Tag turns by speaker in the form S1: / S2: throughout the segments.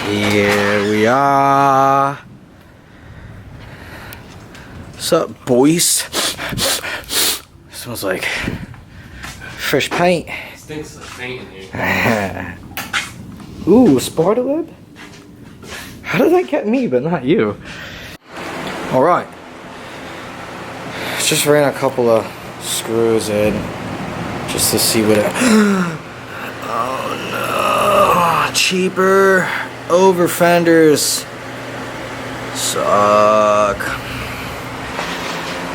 S1: Here we are. What's up, boys? Smells like fresh paint.
S2: It stinks like paint in here.
S1: Ooh, spider web? How did that get me, but not you? Alright. Just ran a couple of screws in just to see what it. Oh no. Cheaper overfenders suck.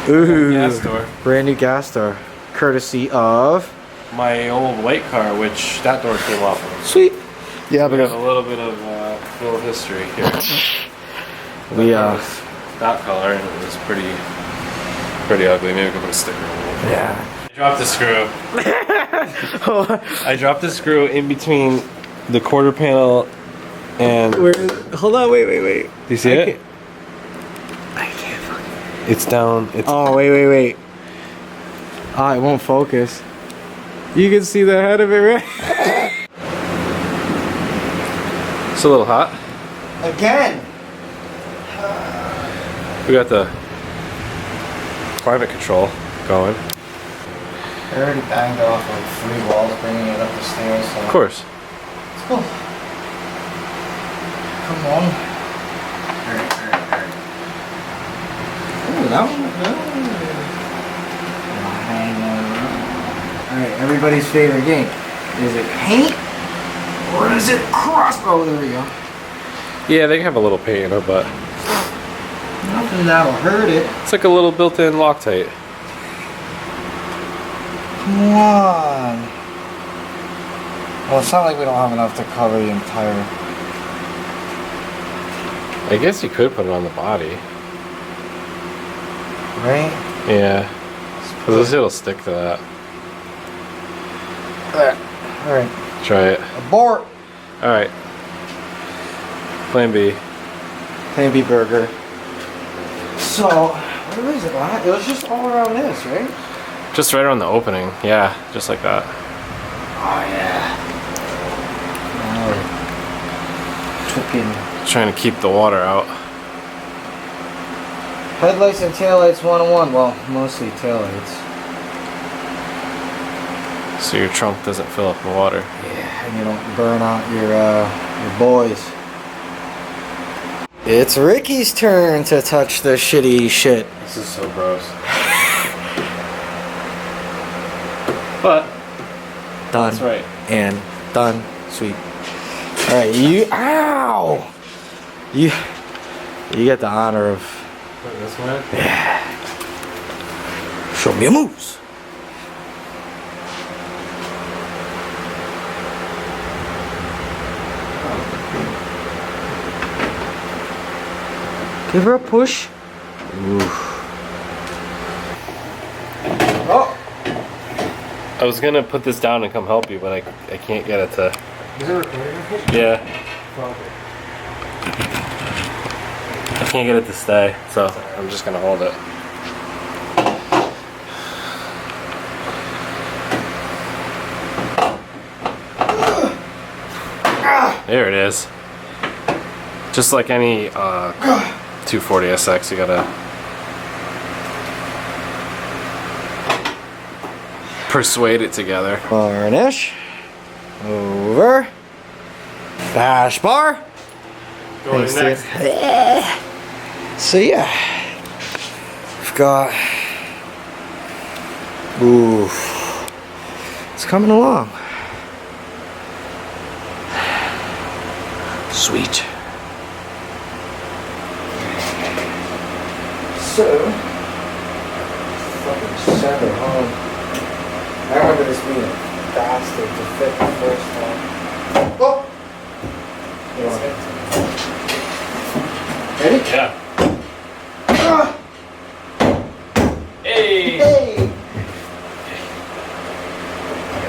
S1: Ooh.
S2: Gas door.
S1: Brand new gas door. Courtesy of
S2: My old white car, which that door came off of.
S1: Sweet. Yeah,
S2: We have
S1: because
S2: a little bit of little history here.
S1: we
S2: That color, and it was pretty ugly. Maybe we could put a sticker on it.
S1: yeah.
S2: I dropped the screw. I dropped the screw in between the quarter panel and.
S1: Hold on, wait.
S2: Do you see it?
S1: I can't fucking.
S2: It's down. It's
S1: Oh, wait. Ah, it won't focus. You can see the head of it, right?
S2: It's a little hot.
S1: Again.
S2: We got the climate control going.
S1: I already banged off like 3 walls bringing it up the stairs. So.
S2: Of course.
S1: Let's go. Come on. Alright. Ooh, that one. Alright, everybody's favorite game. Is it paint? Or is it cross? Oh, there we go.
S2: Yeah, they have a little paint in it, but
S1: Nothing that'll hurt it.
S2: it's like a little built-in Loctite.
S1: Come on. Well, it's not like we don't have enough to cover the entire.
S2: I guess you could put it on the body.
S1: Right?
S2: Yeah. Because it'll stick to that.
S1: Alright.
S2: Try it.
S1: Abort!
S2: Alright. Plan B.
S1: Plan B burger. So, where is it at? It was just all around this, right?
S2: Just right around the opening. Yeah, just like that.
S1: Oh, yeah. Tickin.
S2: Trying to keep the water out.
S1: Headlights and taillights 101. Well, mostly taillights.
S2: So your trunk doesn't fill up with water.
S1: Yeah, and you don't burn out your boys. It's Ricky's turn to touch the shitty shit.
S2: This is so gross. But
S1: Done.
S2: that's right.
S1: And done. Sweet. Alright, you. Ow! You get the honor of.
S2: This one?
S1: Yeah. Show me your moves. Give her a push. Oof. Oh!
S2: I was gonna put this down and come help you, but I can't get it to.
S1: Is it recording?
S2: Yeah. I can't get it to stay, so I'm just gonna hold it. There it is. Just like any 240 SX, you gotta persuade it together.
S1: Garnish. Over. Bash bar.
S2: Going
S1: Thanks,
S2: next.
S1: dude. So yeah, we've got. Ooh, it's coming along. Sweet. So, fucking send it home. I remember this being a bastard to fit the first time. Oh! Ready?
S2: Yeah.
S1: Ah!
S2: Hey!
S1: Hey!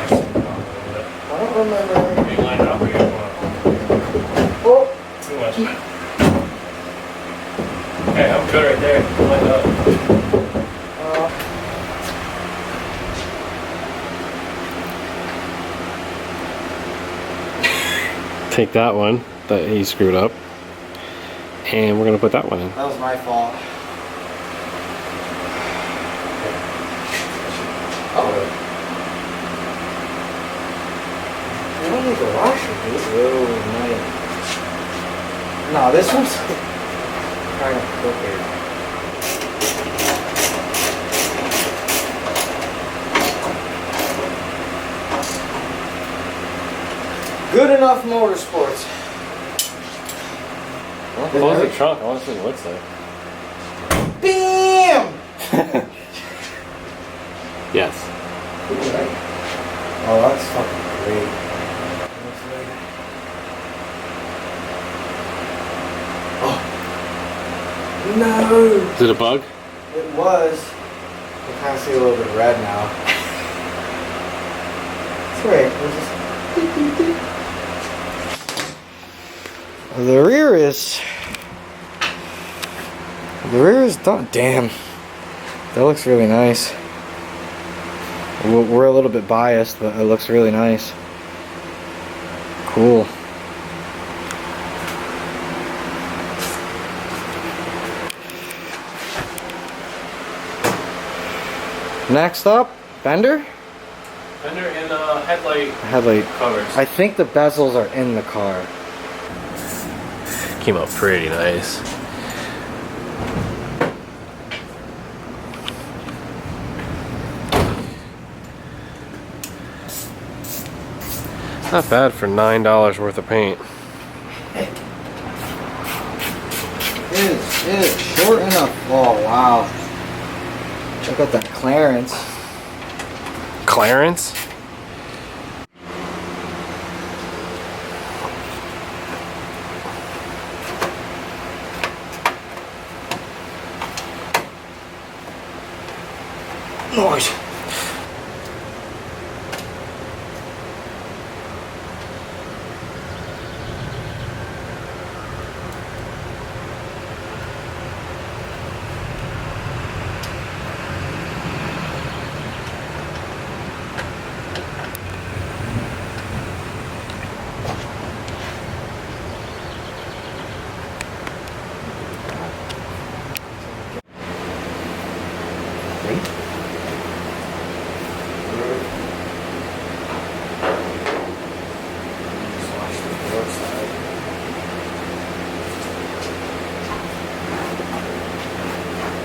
S1: I don't remember.
S2: You line up or you want
S1: Oh!
S2: too much? Okay, I'm good right there. Line up. take that one that he screwed up, and we're gonna put that one in.
S1: That was my fault. Oh. You don't need the washer, dude. Oh, nice. No, this one's kind of crooked. Good enough motorsports.
S2: Close the trunk. I want to see what it looks like.
S1: Bam!
S2: Yes.
S1: Oh, that's fucking great. Oh. No!
S2: Is it a bug?
S1: It was. I kind of see a little bit of red now. It's great. We'll just... The rear is done. Damn, that looks really nice. We're a little bit biased, but it looks really nice. Cool. Next up, fender.
S2: Fender and headlight.
S1: Headlight
S2: covers.
S1: I think the bezels are in the car.
S2: Came out pretty nice. Not bad for $9 worth of paint.
S1: It's short enough. Oh wow. Check out that clearance.
S2: Clarence?
S1: Noise.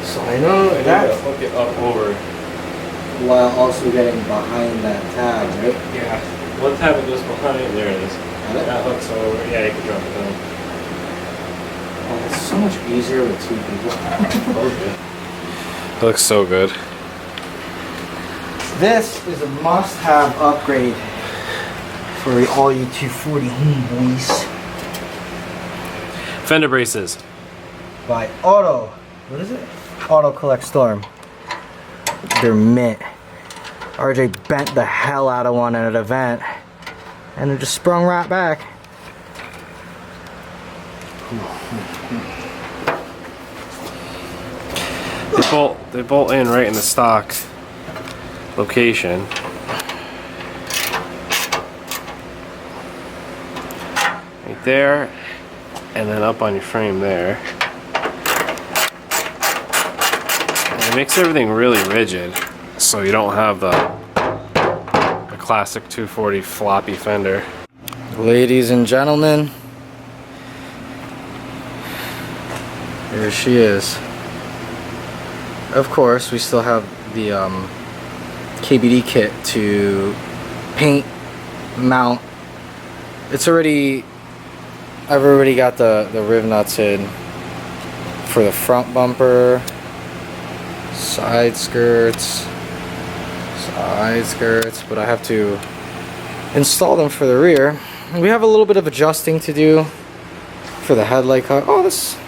S1: So I know that
S2: Hook it up over.
S1: while also getting behind that tab, right?
S2: Yeah. One tab it goes behind. There it is.
S1: Got it?
S2: That hooks over. Yeah, you can drop it down.
S1: Oh, it's so much easier with two people.
S2: Okay. It looks so good.
S1: This is a must-have upgrade for all you 240 homeboys.
S2: Fender braces.
S1: By Auto. What is it? Auto Collect Storm. They're mint. RJ bent the hell out of one at an event, and it just sprung right back.
S2: They bolt in right in the stock location. Right there, and then up on your frame there. And it makes everything really rigid, so you don't have the classic 240 floppy fender.
S1: Ladies and gentlemen, here she is. Of course, we still have the KBD kit to paint, mount. It's already, I've already got the riv nuts in for the front bumper, side skirts, but I have to install them for the rear. We have a little bit of adjusting to do for the headlight cut. Oh, this is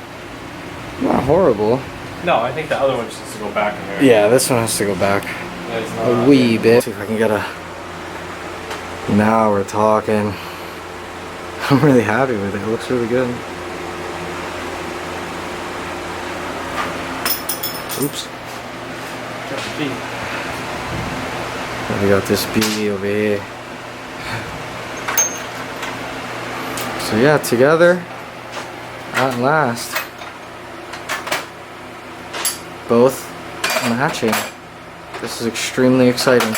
S1: not horrible.
S2: No, I think the other one just has to go back in there.
S1: Yeah, this one has to go back a wee bit. See if I can get a... Now we're talking. I'm really happy with it. It looks really good. Oops. We got this B over here. So yeah, together at last. Both matching. This is extremely exciting.